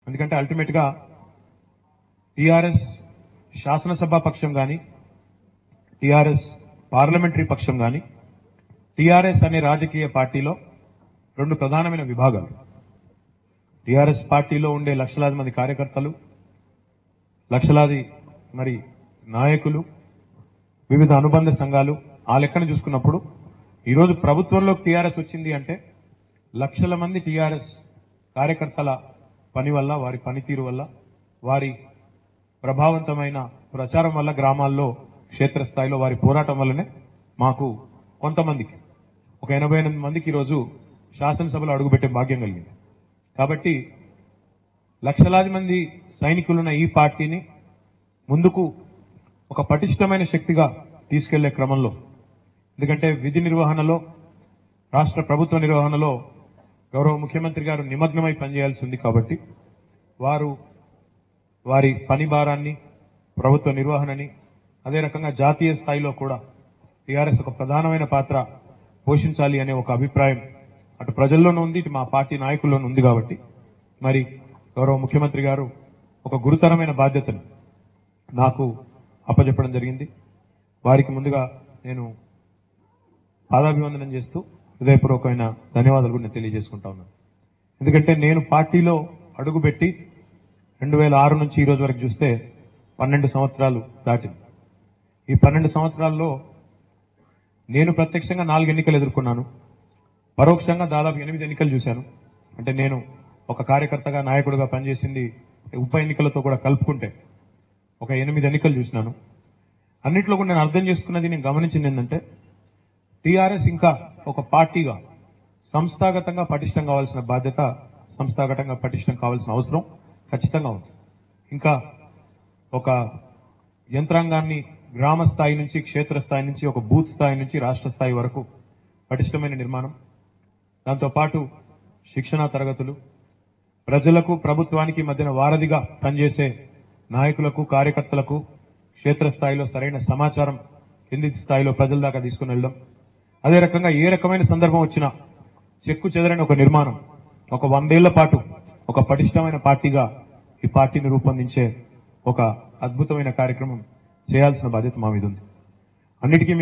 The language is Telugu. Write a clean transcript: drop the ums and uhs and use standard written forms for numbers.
ఎందుకంటే అల్టిమేట్ గా టీఆర్ఎస్ శాసనసభ పక్షం గాని టీఆర్ఎస్ పార్లమెంటరీ పక్షం గాని టీఆర్ఎస్ అనే రాజకీయ పార్టీలో రెండు ప్రధానమైన విభాగాలు. టీఆర్ఎస్ పార్టీలో ఉండే లక్షలాది మంది కార్యకర్తలు, లక్షలాది మరి నాయకులు, వివిధ అనుబంధ సంఘాలు, ఆ లెక్కను చూసుకున్నప్పుడు ఈరోజు ప్రభుత్వంలోకి టీఆర్ఎస్ వచ్చింది అంటే లక్షల మంది టీఆర్ఎస్ కార్యకర్తల పని వల్ల, వారి పనితీరు వల్ల, వారి ప్రభావవంతమైన ప్రచారం వల్ల, గ్రామాల్లో క్షేత్రస్థాయిలో వారి పోరాటం వల్లనే మాకు కొంతమందికి ఒక 88 మందికి ఈరోజు శాసనసభలో అడుగుపెట్టే భాగ్యం కలిగింది. కాబట్టి లక్షలాది మంది సైనికులున్న ఈ పార్టీని ముందుకు ఒక పటిష్టమైన శక్తిగా తీసుకెళ్లే క్రమంలో, ఎందుకంటే విధి నిర్వహణలో, రాష్ట్ర ప్రభుత్వ నిర్వహణలో గౌరవ ముఖ్యమంత్రి గారు నిమగ్నమై పనిచేయాల్సి ఉంది. కాబట్టి వారి పని భారాన్ని, ప్రభుత్వ నిర్వహణని, అదే రకంగా జాతీయ స్థాయిలో కూడా టీఆర్ఎస్ ఒక ప్రధానమైన పాత్ర పోషించాలి అనే ఒక అభిప్రాయం అటు ప్రజల్లోనూ ఉంది, ఇటు మా పార్టీ నాయకుల్లోనూ ఉంది. కాబట్టి మరి గౌరవ ముఖ్యమంత్రి గారు ఒక గురుతరమైన బాధ్యతను నాకు అప్పచెప్పడం జరిగింది. వారికి ముందుగా నేను పాదాభివందనం చేస్తూ హృదయపూర్వకమైన ధన్యవాదాలు కూడా నేను తెలియజేసుకుంటా ఉన్నాను. ఎందుకంటే నేను పార్టీలో అడుగుపెట్టి 2006 నుంచి ఈ రోజు వరకు చూస్తే 12 సంవత్సరాలు దాటింది. ఈ 12 సంవత్సరాల్లో నేను ప్రత్యక్షంగా 4 ఎన్నికలు ఎదుర్కొన్నాను, పరోక్షంగా దాదాపు 8 ఎన్నికలు చూశాను. అంటే నేను ఒక కార్యకర్తగా, నాయకుడిగా పనిచేసింది ఉప ఎన్నికలతో కూడా కలుపుకుంటే ఒక 8 ఎన్నికలు చూసినాను. అన్నిట్లో కూడా నేను అర్థం చేసుకున్నది, నేను గమనించింది ఏంటంటే టీఆర్ఎస్ ఇంకా ఒక పార్టీగా సంస్థాగతంగా పటిష్టం కావాల్సిన బాధ్యత, సంస్థాగతంగా పటిష్టం కావాల్సిన అవసరం ఖచ్చితంగా ఉంది. ఇంకా ఒక యంత్రాంగాన్ని గ్రామ స్థాయి నుంచి, క్షేత్రస్థాయి నుంచి, ఒక బూత్ స్థాయి నుంచి రాష్ట్ర స్థాయి వరకు పటిష్టమైన నిర్మాణం, దాంతోపాటు శిక్షణా తరగతులు, ప్రజలకు ప్రభుత్వానికి మధ్యన వారధిగా పనిచేసే నాయకులకు, కార్యకర్తలకు క్షేత్రస్థాయిలో సరైన సమాచారం కింది స్థాయిలో ప్రజల దాకా తీసుకుని వెళ్ళడం, అదే రకంగా ఏ రకమైన సందర్భం వచ్చినా చెక్కు చెదరని ఒక నిర్మాణం, ఒక 100 ఏళ్ల పాటు ఒక పటిష్టమైన పార్టీగా ఈ పార్టీని రూపొందించే ఒక అద్భుతమైన కార్యక్రమం చేయాల్సిన బాధ్యత మా మీద ఉంది. అన్నిటికీ